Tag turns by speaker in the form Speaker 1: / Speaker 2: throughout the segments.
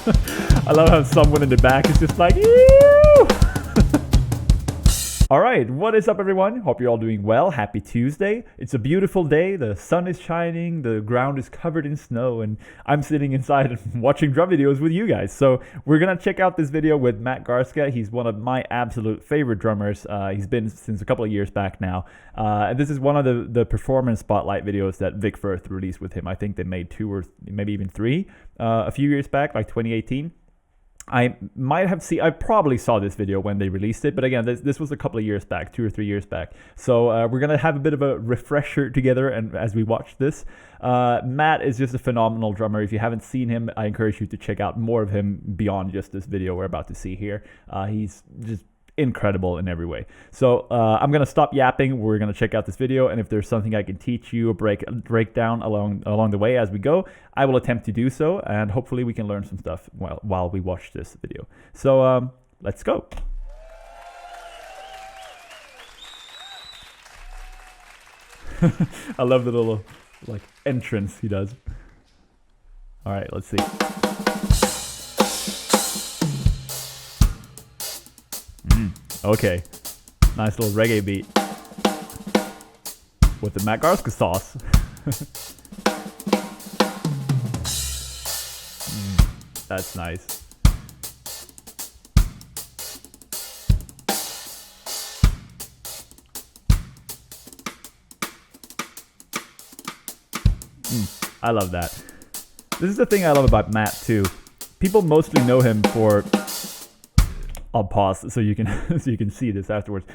Speaker 1: I love how someone in the back is just like, ew! Alright, what is up everyone? Hope you're all doing well. Happy Tuesday. It's a beautiful day. The sun is shining, the ground is covered in snow, and I'm sitting inside and watching drum videos with you guys. So we're gonna check out this video with Matt Garstka. He's one of my absolute favorite drummers. He's been since a couple of years back now. And this is one of the performance spotlight videos that Vic Firth released with him. I think they made 2 or maybe even 3 a few years back, like 2018. I probably saw this video when they released it, but again, this was a couple of years back, 2 or 3 years back. So we're gonna have a bit of a refresher together, and as we watch this, Matt is just a phenomenal drummer. If you haven't seen him, I encourage you to check out more of him beyond just this video we're about to see here. He's just incredible in every way. So I'm gonna stop yapping. We're gonna check out this video, and if there's something I can teach you or break down along the way as we go, I will attempt to do so, and hopefully we can learn some stuff while we watch this video. So let's go. I love the little like entrance he does. All right, let's see. Okay, nice little reggae beat with the Matt Garstka sauce. That's nice. I love that. This is the thing I love about Matt too. People mostly know him for... I'll pause so you can so you can see this afterwards.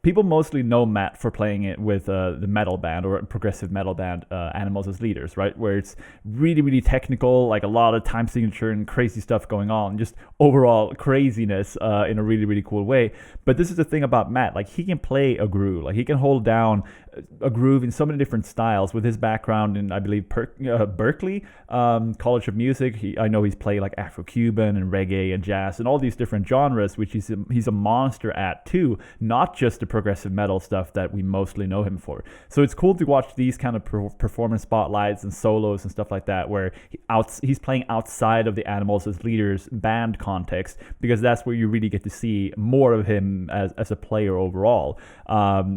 Speaker 1: People mostly know Matt for playing it with the metal band or progressive metal band Animals as Leaders, right? Where it's really, really technical, like a lot of time signature and crazy stuff going on, just overall craziness in a really, really cool way. But this is the thing about Matt, like he can play a groove, like he can hold down a groove in so many different styles with his background in, I believe, Berkeley College of Music. I know he's played like Afro-Cuban and reggae and jazz and all these different genres, which he's a monster at too, not just the progressive metal stuff that we mostly know him for. So it's cool to watch these kind of performance spotlights and solos and stuff like that, where he's playing outside of the Animals as Leaders band context, because that's where you really get to see more of him as a player overall.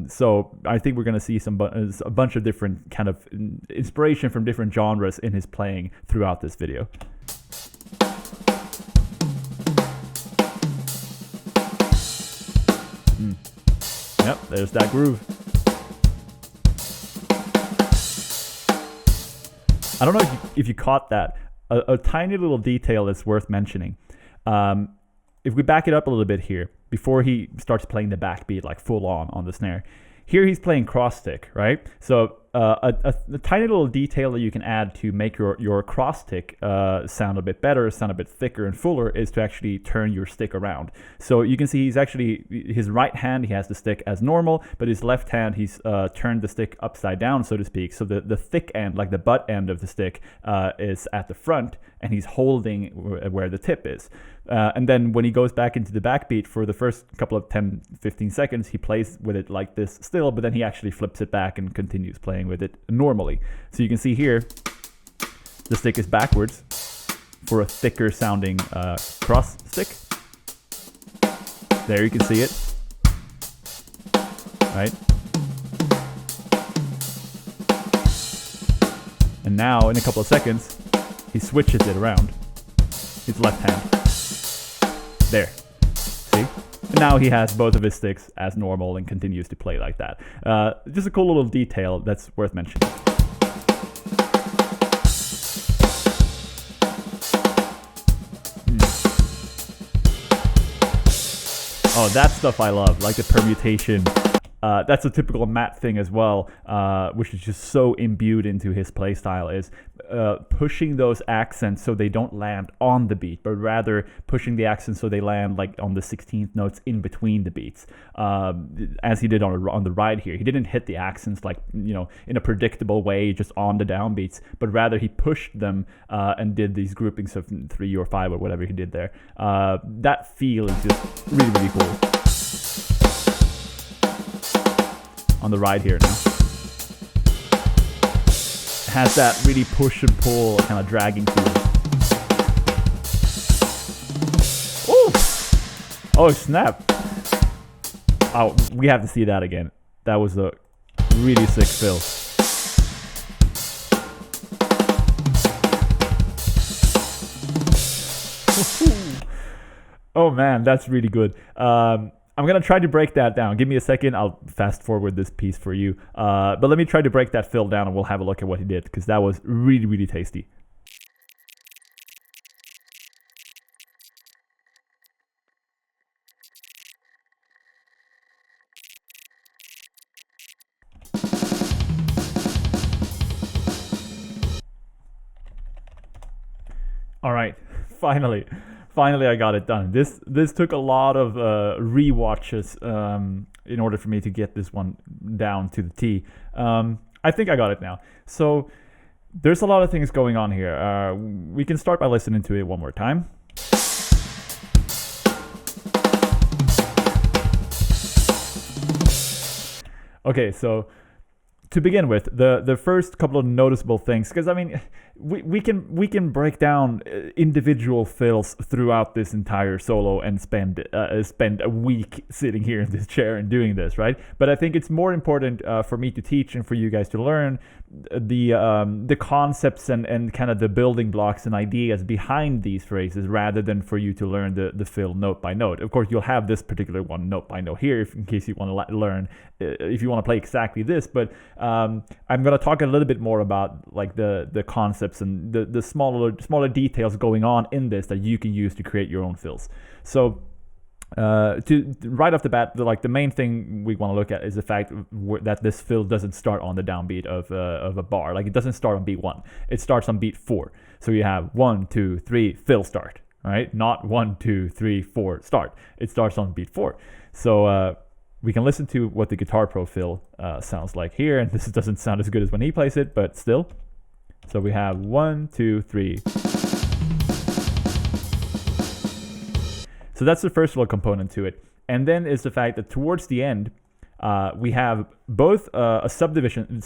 Speaker 1: So I think we're going to see a bunch of different kind of inspiration from different genres in his playing throughout this video. Yep, there's that groove. I don't know if you caught that. A tiny little detail that's worth mentioning. If we back it up a little bit here, before he starts playing the backbeat like full on the snare, here he's playing cross stick, right? So a tiny little detail that you can add to make your cross stick sound a bit better, sound a bit thicker and fuller, is to actually turn your stick around. So you can see his right hand, he has the stick as normal, but his left hand, he's turned the stick upside down, so to speak. So the thick end, like the butt end of the stick, is at the front, and he's holding where the tip is. And then when he goes back into the backbeat for the first couple of 10-15 seconds, he plays with it like this still, but then he actually flips it back and continues playing with it normally. So you can see here, the stick is backwards for a thicker sounding cross stick. There you can see it, right? And now in a couple of seconds, he switches it around, his left hand. There, see? And now he has both of his sticks as normal and continues to play like that. Just a cool little detail that's worth mentioning. Oh, that stuff I love, like the permutation. That's a typical Matt thing as well, which is just so imbued into his play style, is pushing those accents so they don't land on the beat, but rather pushing the accents so they land like on the 16th notes in between the beats, as he did on the ride here. He didn't hit the accents like, you know, in a predictable way just on the downbeats, but rather he pushed them and did these groupings of 3 or 5 or whatever he did there. That feel is just really, really cool. On the ride here now, has that really push and pull kind of dragging feel. Oh, snap. Oh, we have to see that again. That was a really sick fill. Oh man, that's really good. I'm gonna try to break that down. Give me a second. I'll fast forward this piece for you. But let me try to break that fill down, and we'll have a look at what he did, because that was really, really tasty. All right, finally, finally, I got it done. This took a lot of rewatches in order for me to get this one down to the T. I think I got it now. So there's a lot of things going on here. We can start by listening to it one more time. Okay, so to begin with, the first couple of noticeable things, because I mean, we can break down individual fills throughout this entire solo and spend a week sitting here in this chair and doing this, right? But I think it's more important for me to teach and for you guys to learn the concepts and kind of the building blocks and ideas behind these phrases, rather than for you to learn the fill note by note. Of course, you'll have this particular one note by note here, in case you want to learn, if you want to play exactly this. But I'm going to talk a little bit more about like the concepts and the smaller details going on in this that you can use to create your own fills. So to right off the bat, the main thing we want to look at is the fact that this fill doesn't start on the downbeat of a bar. Like, it doesn't start on beat 1. It starts on beat 4. So you have 1, 2, 3, fill, start. Right? Not 1, 2, 3, 4, start. It starts on beat 4. So we can listen to what the Guitar Pro fill sounds like here, and this doesn't sound as good as when he plays it, but still. So we have 1, 2, 3. So that's the first little component to it. And then is the fact that towards the end, we have both a subdivision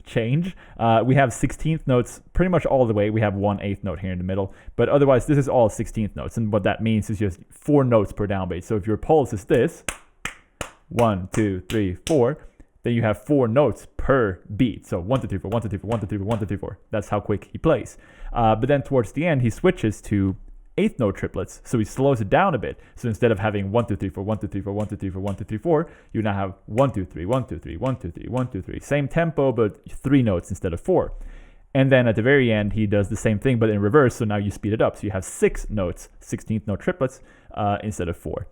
Speaker 1: change. We have 16th notes pretty much all the way. We have 1/8 note here in the middle, but otherwise this is all 16th notes. And what that means is just 4 notes per downbeat. So if your pulse is this, 1, 2, 3, 4, then you have 4 notes per beat. So 1, 2, 3, 4, 1, 2, 3, 4, 1, 2, 3, 4, 1, 2, 3, 4. That's how quick he plays. But then towards the end, he switches to 8th note triplets, so he slows it down a bit. So instead of having 1, 2, 3, 4, 1, 2, 3, 4, 1, 2, 3, 4, 1, 2, 3, 4, you now have 1, 2, 3, 1, 2, 3, 1, 2, 3, 1, 2, 3. Same tempo, but 3 notes instead of 4. And then at the very end, he does the same thing, but in reverse. So now you speed it up. So you have 6 notes, 16th note triplets, instead of 4.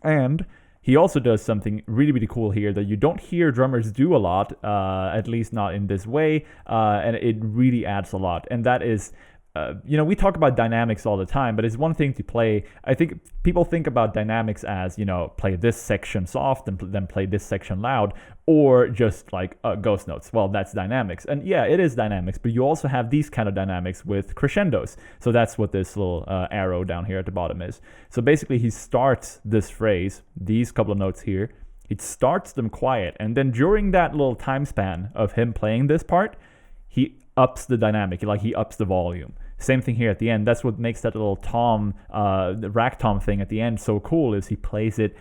Speaker 1: And he also does something really, really cool here that you don't hear drummers do a lot, at least not in this way, and it really adds a lot. And that is, we talk about dynamics all the time, but it's one thing to play. I think people think about dynamics as, play this section soft and then play this section loud, or just like ghost notes. Well, that's dynamics. And yeah, it is dynamics, but you also have these kind of dynamics with crescendos. So that's what this little arrow down here at the bottom is. So basically he starts this phrase, these couple of notes here, he starts them quiet. And then during that little time span of him playing this part, he ups the dynamic, like he ups the volume. Same thing here at the end. That's what makes that little tom, the rack tom thing at the end so cool, is he plays it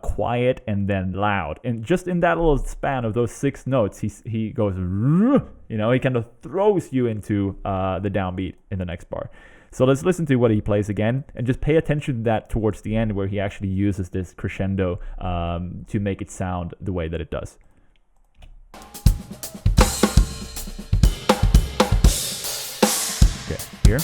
Speaker 1: quiet and then loud. And just in that little span of those 6 notes, he goes, he kind of throws you into the downbeat in the next bar. So let's listen to what he plays again, and just pay attention to that towards the end where he actually uses this crescendo to make it sound the way that it does. Okay, here.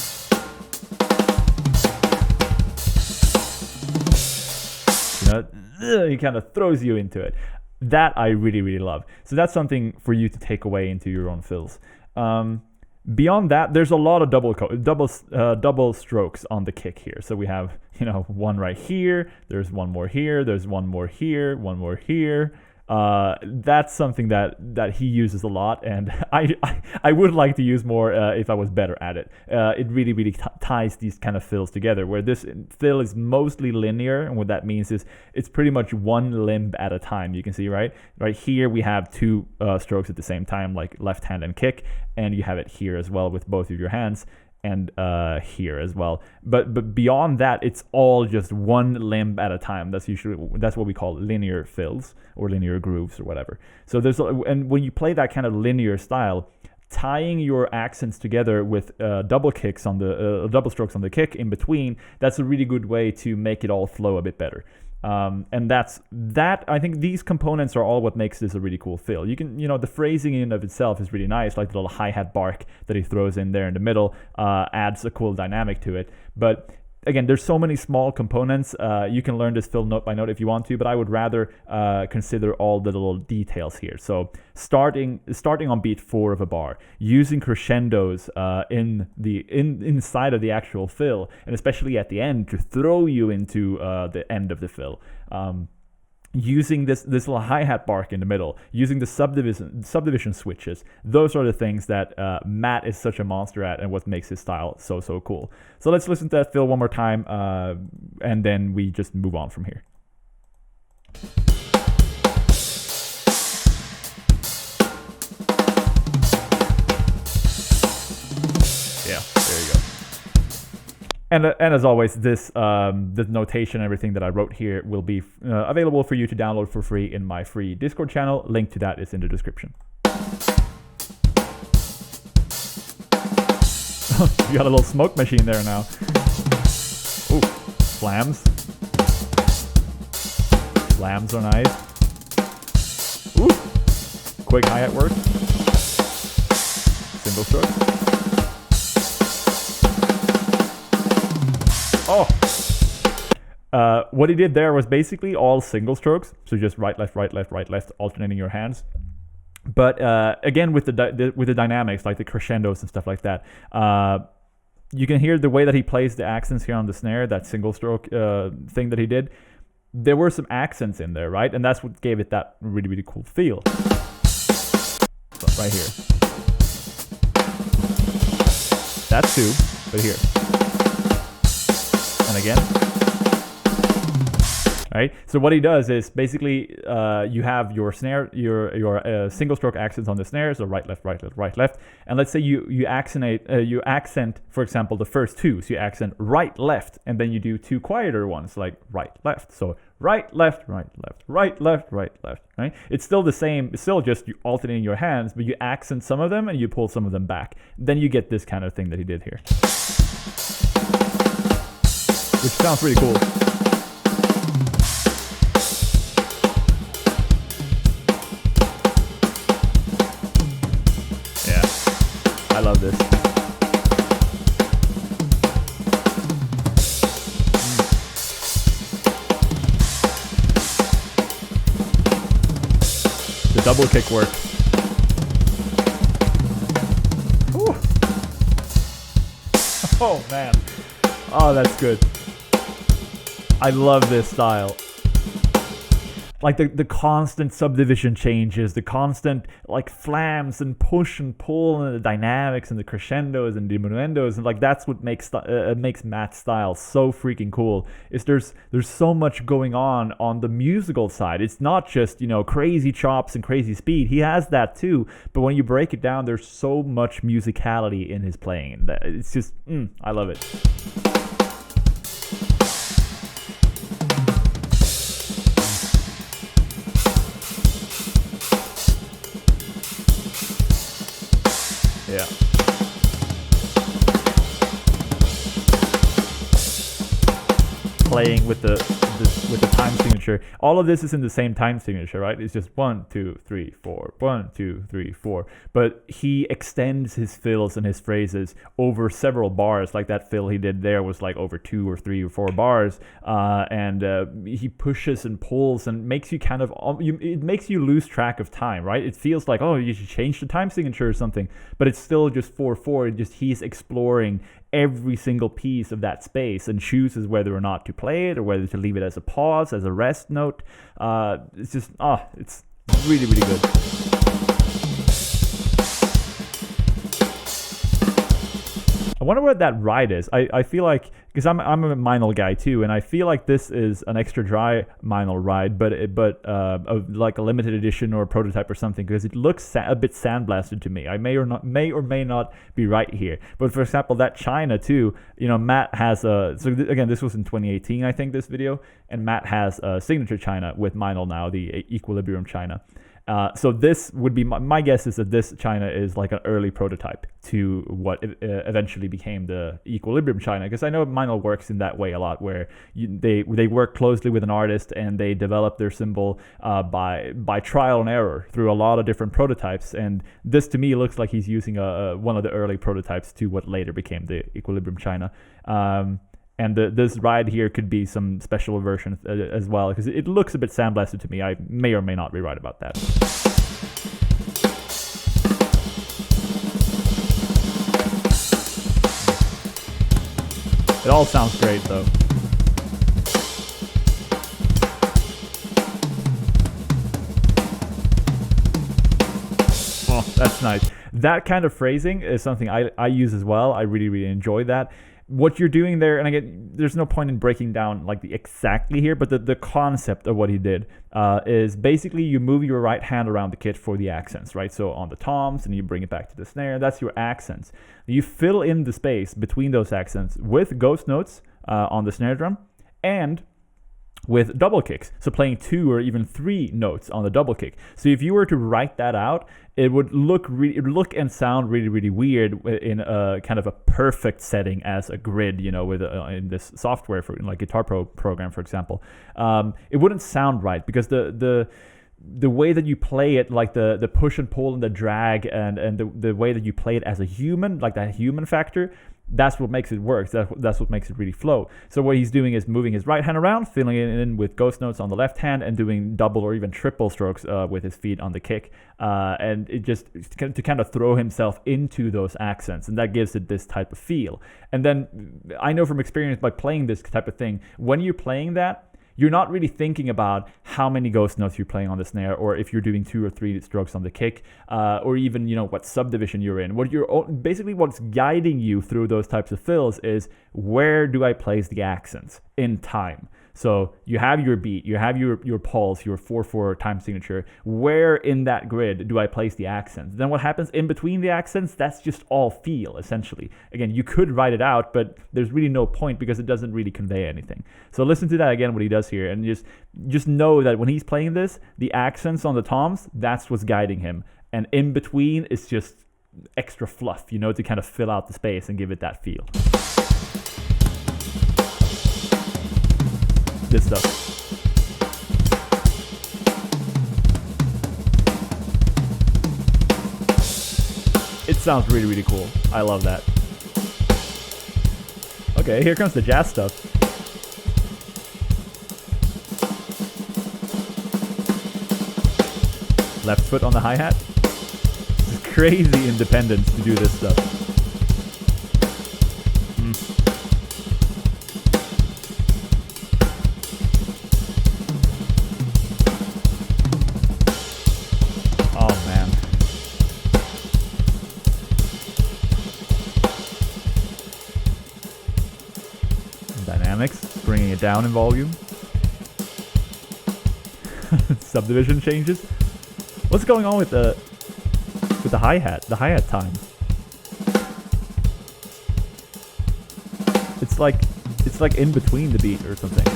Speaker 1: He kind of throws you into it. That I really, really love. So that's something for you to take away into your own fills. Beyond that, there's a lot of double strokes on the kick here. So we have, one right here. There's one more here. There's one more here. One more here. That's something that he uses a lot, and I would like to use more if I was better at it. It really, really ties these kind of fills together, where this fill is mostly linear, and what that means is it's pretty much one limb at a time. You can see right here we have 2 strokes at the same time, like left hand and kick, and you have it here as well with both of your hands. and here as well. But beyond that, it's all just one limb at a time. That's what we call linear fills or linear grooves or whatever. So and when you play that kind of linear style, tying your accents together with double strokes on the kick in between, that's a really good way to make it all flow a bit better. And I think these components are all what makes this a really cool fill. You can, the phrasing in of itself is really nice, like the little hi-hat bark that he throws in there in the middle adds a cool dynamic to it. But again, there's so many small components. You can learn this fill note by note if you want to, but I would rather consider all the little details here. So starting on beat 4 of a bar, using crescendos inside of the actual fill, and especially at the end to throw you into the end of the fill. Using this little hi-hat bark in the middle, using the subdivision switches. Those are the things that Matt is such a monster at, and what makes his style so cool. So let's listen to that fill one more time, and then we just move on from here. Yeah, there you go. And as always, this the notation and everything that I wrote here will be available for you to download for free in my free Discord channel. Link to that is in the description. You got a little smoke machine there now. Ooh, slams. Slams are nice. Ooh, quick hi-hat work. Single stroke. Oh, what he did there was basically all single strokes. So just right, left, alternating your hands. But again, with the dynamics, like the crescendos and stuff like that, you can hear the way that he plays the accents here on the snare, that single stroke thing that he did. There were some accents in there, right? And that's what gave it that really, really cool feel. So right here. That too, but here. And again, right? So what he does is basically you have your snare, your single stroke accents on the snare, so right, left, and let's say you accent, for example, the first two. So you accent right, left, and then you do two quieter ones like right, left. So right, left, right, left, right, left, right, left. Right? It's still the same. It's still just you alternating your hands, but you accent some of them and you pull some of them back. Then you get this kind of thing that he did here. Which sounds pretty cool. Yeah, I love this. The double kick work. Ooh. Oh man. Oh, that's good. I love this style. Like the constant subdivision changes, the constant like flams and push and pull, and the dynamics and the crescendos and diminuendos, and like that's what makes Matt's style so freaking cool. Is there's so much going on the musical side. It's not just crazy chops and crazy speed. He has that too, but when you break it down, there's so much musicality in his playing. It's just I love it. Yeah. Playing with the time signature. All of this is in the same time signature, right? It's just 1, 2, 3, 4, 1, 2, 3, 4. But he extends his fills and his phrases over several bars. Like that fill he did there was like over 2 or 3 or 4 bars, and he pushes and pulls and makes you kind of it makes you lose track of time, right? It feels like, oh, you should change the time signature or something, but it's still just 4/4. Just he's exploring every single piece of that space and chooses whether or not to play it or whether to leave it as a pause, as a rest note. It's just, it's really, really good. I wonder what that ride is. I feel like, because I'm a Meinl guy too, and I feel like this is an extra dry Meinl ride, like a limited edition or a prototype or something, because it looks a bit sandblasted to me. I may or may not be right here. But for example, that China too, Matt has again, this was in 2018, I think, this video, and Matt has a signature China with Meinl now, the Equilibrium China. So this would be my guess is that this China is like an early prototype to what eventually became the Equilibrium China, because I know Meinl works in that way a lot, where they work closely with an artist and they develop their symbol by trial and error through a lot of different prototypes. And this to me looks like he's using one of the early prototypes to what later became the Equilibrium China. And this ride here could be some special version as well, because it looks a bit sandblasted to me. I may or may not be right about that. It all sounds great, though. Oh, that's nice. That kind of phrasing is something I use as well. I really, really enjoy that. What you're doing there, and again, there's no point in breaking down like the exactly here, but the concept of what he did is basically you move your right hand around the kit for the accents, right? So on the toms, and you bring it back to the snare. That's your accents. You fill in the space between those accents with ghost notes on the snare drum and with double kicks, so playing 2 or even 3 notes on the double kick. So if you were to write that out, it would look and sound really, really weird in a kind of a perfect setting as a grid, with in this software for like Guitar Pro program, for example. It wouldn't sound right, because the way that you play it, like the push and pull and the drag and the way that you play it as a human, like that human factor, that's what makes it work. That's what makes it really flow. So what he's doing is moving his right hand around, filling it in with ghost notes on the left hand, and doing double or even triple strokes with his feet on the kick. And it just to kind of throw himself into those accents, and that gives it this type of feel. And then I know from experience by playing this type of thing, when you're playing that, you're not really thinking about how many ghost notes you're playing on the snare, or if you're doing 2 or 3 strokes on the kick, or even what subdivision you're in. What's guiding you through those types of fills is, where do I place the accents in time? So you have your beat, you have your pulse, your 4/4 time signature. Where in that grid do I place the accents? Then what happens in between the accents? That's just all feel, essentially. Again, you could write it out, but there's really no point, because it doesn't really convey anything. So listen to that again, what he does here, and just know that when he's playing this, the accents on the toms, that's what's guiding him. And in between, it's just extra fluff, to kind of fill out the space and give it that feel. Good stuff. It sounds really, really cool. I love that. Okay, here comes the jazz stuff. Left foot on the hi-hat. It's crazy independence to do this stuff. Bringing it down in volume. Subdivision changes. What's going on with the hi-hat? The hi-hat time. It's like in between the beat or something.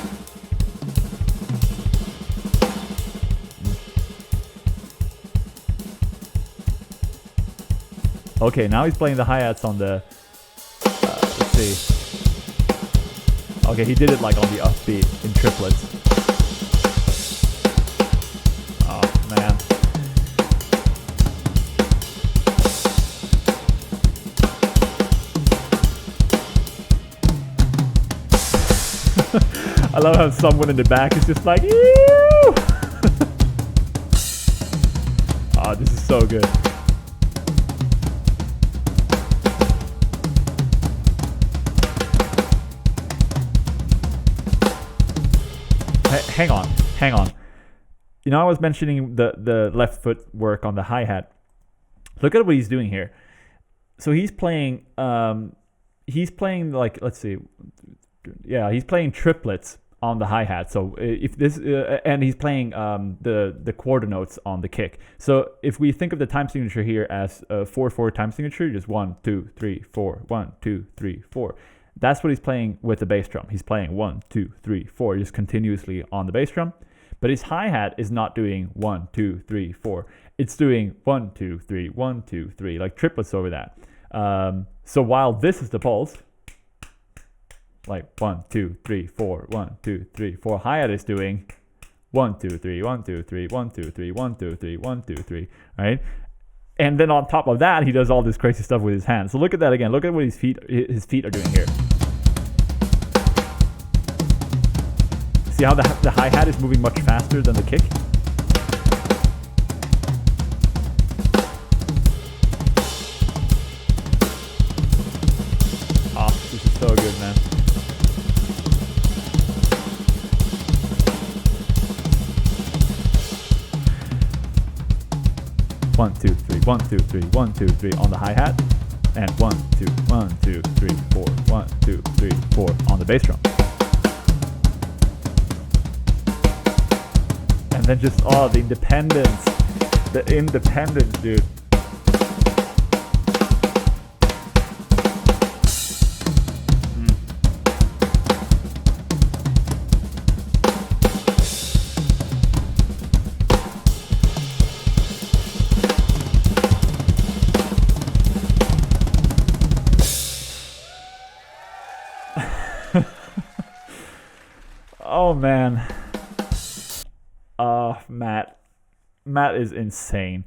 Speaker 1: Okay, now he's playing the hi-hats on the. Let's see. Okay, he did it like on the upbeat in triplets. Oh, man. I love how someone in the back is just like, ew! Oh, this is so good. Hang on. I was mentioning the left foot work on the hi-hat. Look at what he's doing here. So he's playing he's playing like, let's see, yeah, he's playing triplets on the hi-hat. So if this and he's playing the quarter notes on the kick. So if we think of the time signature here as a 4/4 time signature, just 1 2 3 4, 1 2 3 4. That's what he's playing with the bass drum. He's playing 1 2 3 4 just continuously on the bass drum. But his hi-hat is not doing 1 2 3 4. It's doing 1 2 3 1 2 3, like triplets over that. So while this is the pulse, like 1 2 3 4, 1 2 3 4, hi-hat is doing 1 2 3 1 2 3 1 2 3 1 2 3 1 2 3, right? And then on top of that, he does all this crazy stuff with his hands. So look at that again. Look at what his feet are doing here. See how the hi-hat is moving much faster than the kick? Oh, this is so good, man. One, two, three, 1 2 3 1 2 3 on the hi-hat, and 1 2 1 2 3 4 1 2 3 4 on the bass drum. And then just the independence, dude. Oh man. Matt is insane.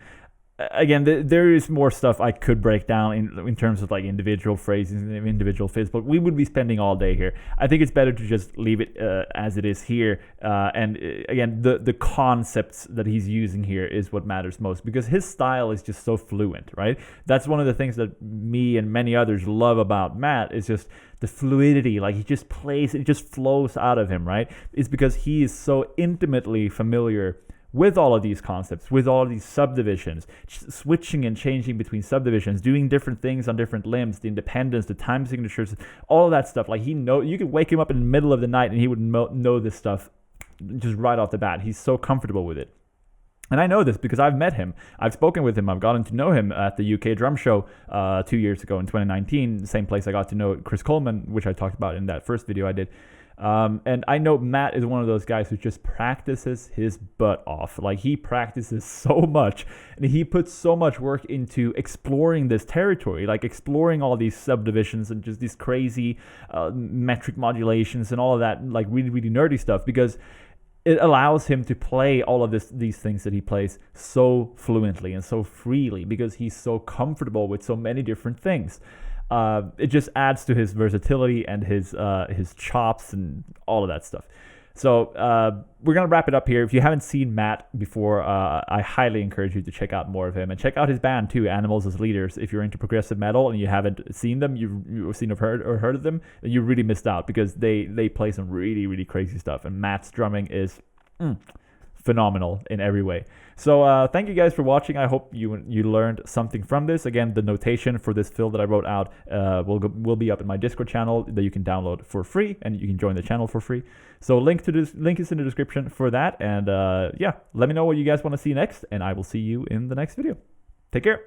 Speaker 1: Again, there is more stuff I could break down in terms of like individual phrases and individual fits, but we would be spending all day here. I think it's better to just leave it as it is here. And again, the concepts that he's using here is what matters most, because his style is just so fluent, right? That's one of the things that me and many others love about Matt, is just the fluidity. Like, he just plays, it just flows out of him, right? It's because he is so intimately familiar with all of these concepts, with all of these subdivisions, switching and changing between subdivisions, doing different things on different limbs, the independence, the time signatures, all of that stuff. Like, you could wake him up in the middle of the night and he would know this stuff just right off the bat. He's so comfortable with it. And I know this because I've met him. I've spoken with him. I've gotten to know him at the UK Drum Show 2 years ago in 2019, the same place I got to know Chris Coleman, which I talked about in that first video I did. And I know Matt is one of those guys who just practices his butt off. Like, he practices so much, and he puts so much work into exploring this territory, like exploring all these subdivisions and just these crazy metric modulations and all of that, like really, really nerdy stuff, because it allows him to play all of these things that he plays so fluently and so freely, because he's so comfortable with so many different things. It just adds to his versatility and his chops and all of that stuff. So we're going to wrap it up here. If you haven't seen Matt before, I highly encourage you to check out more of him. And check out his band too, Animals as Leaders. If you're into progressive metal and you haven't seen them, you've seen or heard of them, then you really missed out, because they play some really, really crazy stuff. And Matt's drumming is phenomenal in every way. So thank you guys for watching. I hope you learned something from this. Again, the notation for this fill that I wrote out will be up in my Discord channel that you can download for free, and you can join the channel for free. So link is in the description for that. And yeah, let me know what you guys want to see next, and I will see you in the next video. Take care.